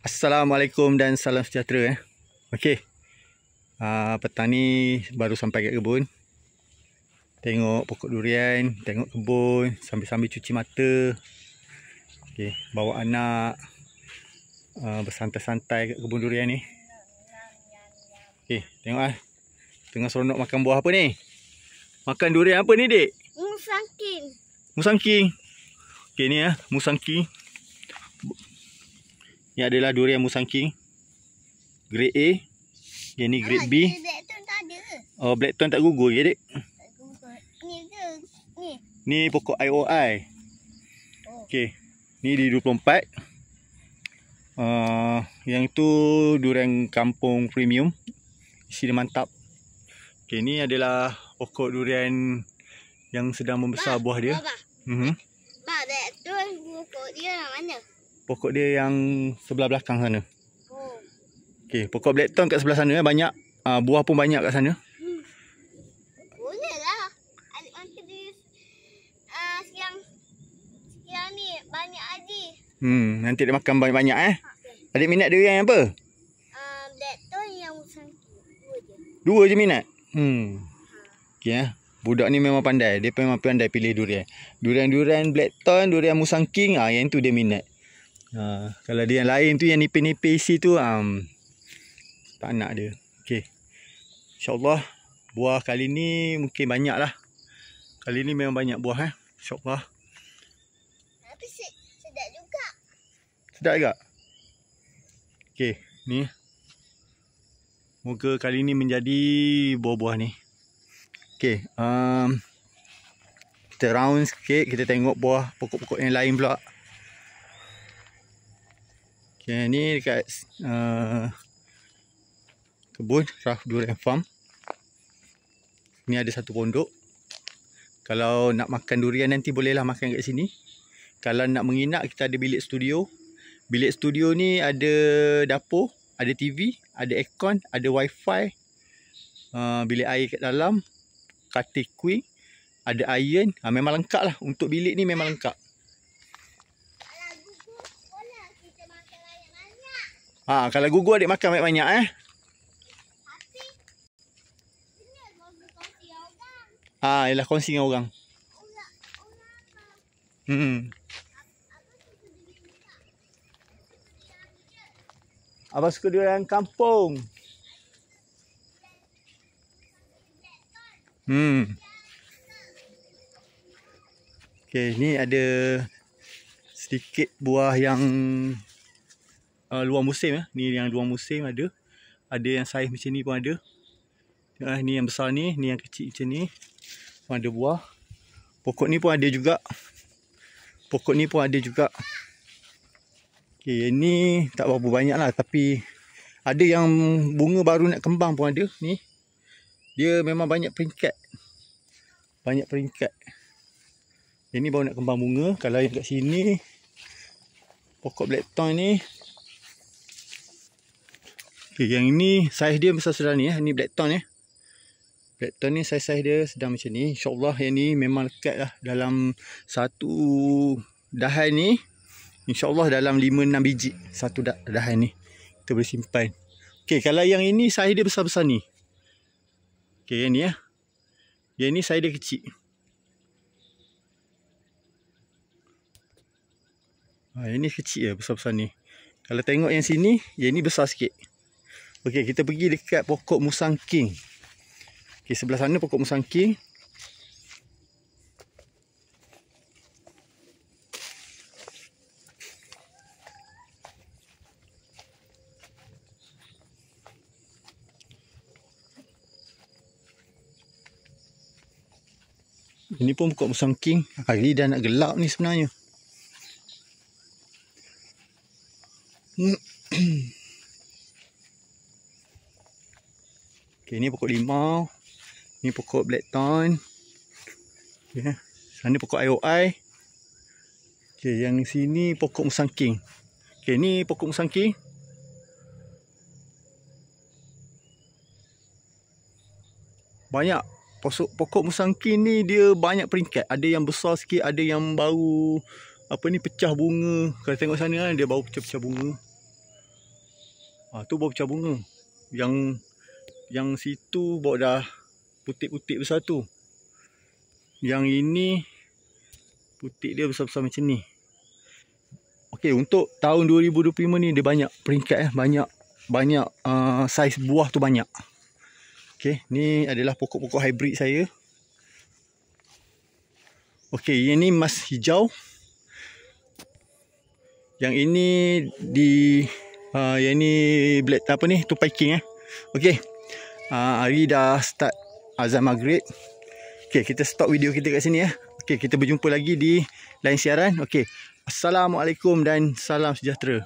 Assalamualaikum dan salam sejahtera. Okey. Petang ni baru sampai kat kebun. Tengok pokok durian, tengok kebun, sambil-sambil cuci mata. Okey, bawa anak bersantai-santai kat kebun durian ni. Okey, tengok tengah seronok makan buah apa ni? Makan durian apa ni, Dik? Musangking. Musangking. Okey, ni musangking. Ni adalah durian musangking grade A. Yang ni grade B. Blackthorn tak ada. Oh, blackthorn tak gugur ke, Dik? Tak gugur. Ni ke? Ni. Ni pokok IOI. Oh. Okey. Ni di 24. Yang tu durian kampung premium. Isi dia mantap. Okey, ni adalah pokok durian yang sedang membesar buah dia. Blackthorn pokok dia mana? Pokok dia yang sebelah belakang sana. Oh. Okey, pokok blackthorn kat sebelah sana banyak. Buah pun banyak kat sana. Boleh lah. Adik makan dia siang ni banyak adik. Nanti dia makan banyak-banyak Adik minat durian yang apa? Blackthorn yang musangking. Dua je minat. Okey budak ni memang pandai. Dia memang pandai pilih durian. Durian blackthorn, durian musangking, yang tu dia minat. Kalau dia yang lain tu yang nipis-nipis isi tu tak nak dia. Okey. InsyaAllah buah kali ni mungkin banyak lah. Kali ni memang banyak buah InsyaAllah. Tapi sedap juga. Sedap juga. Okey, ni. Moga kali ni menjadi buah-buah ni. Okey, kita round sikit, kita tengok buah pokok-pokok yang lain pula. Okay, ni dekat kebun Raf Durian Farm. Ni ada satu pondok. Kalau nak makan durian nanti bolehlah makan kat sini. Kalau nak menginap, kita ada bilik studio. Bilik studio ni ada dapur, ada TV, ada aircon, ada wifi, bilik air kat dalam, katil queen, ada iron. Memang lengkap lah. Untuk bilik ni memang lengkap. Kalau gugur adik makan banyak-banyak Tapi ini bagus kongsi orang. Ialah kongsi dengan orang. Abang suka durian kampung. Okey, ni ada sedikit buah yang luar musim Ni yang luar musim ada. Ada yang saiz macam ni pun ada. Ni yang besar ni yang kecil macam ni. Pun ada buah. Pokok ni pun ada juga. Okey, yang ni tak berapa banyak lah, tapi ada yang bunga baru nak kembang pun ada ni. Dia memang banyak peringkat. Yang ni baru nak kembang bunga. Kalau yang kat sini pokok blackthorn ni. Okay, yang ini saiz dia besar sedar ni Ni blackthorn Blackthorn ni saiz dia sedang macam ni. InsyaAllah yang ni memang lekat lah. Dalam satu dahan ni, InsyaAllah dalam 5-6 biji satu dahan ni kita boleh simpan. Okay, kalau yang ini saiz dia besar-besar ni. Okay, yang ni Yang ni saiz dia kecil. Yang ni kecil besar-besar ni. Kalau tengok yang sini, yang ni besar sikit. Okey, kita pergi dekat pokok musangking. Okey, sebelah sana pokok musangking. Ini pun pokok musangking. Hari dah nak gelap ni sebenarnya. Okay, ni pokok limau. Ni pokok blackthorn. Okay, sana pokok IOI. Okay, yang sini pokok musangking. Okay, ni pokok musangking. Banyak. Pokok musangking ni dia banyak peringkat. Ada yang besar sikit, ada yang baru pecah bunga. Kalau tengok sana dia baru pecah-pecah bunga. Tu baru pecah bunga. Yang situ baru dah putik-putik besar tu. Yang ini putik dia besar-besar macam ni. Okey, untuk tahun 2025 ni dia banyak peringkat banyak saiz buah tu banyak. Okey, ni adalah pokok-pokok hybrid saya. Okey, yang ni emas hijau. Yang ini yang ni black tupai king Okey. Hari dah start azan maghrib. Okey, kita stop video kita kat sini Okey, kita berjumpa lagi di lain siaran. Okey. Assalamualaikum dan salam sejahtera.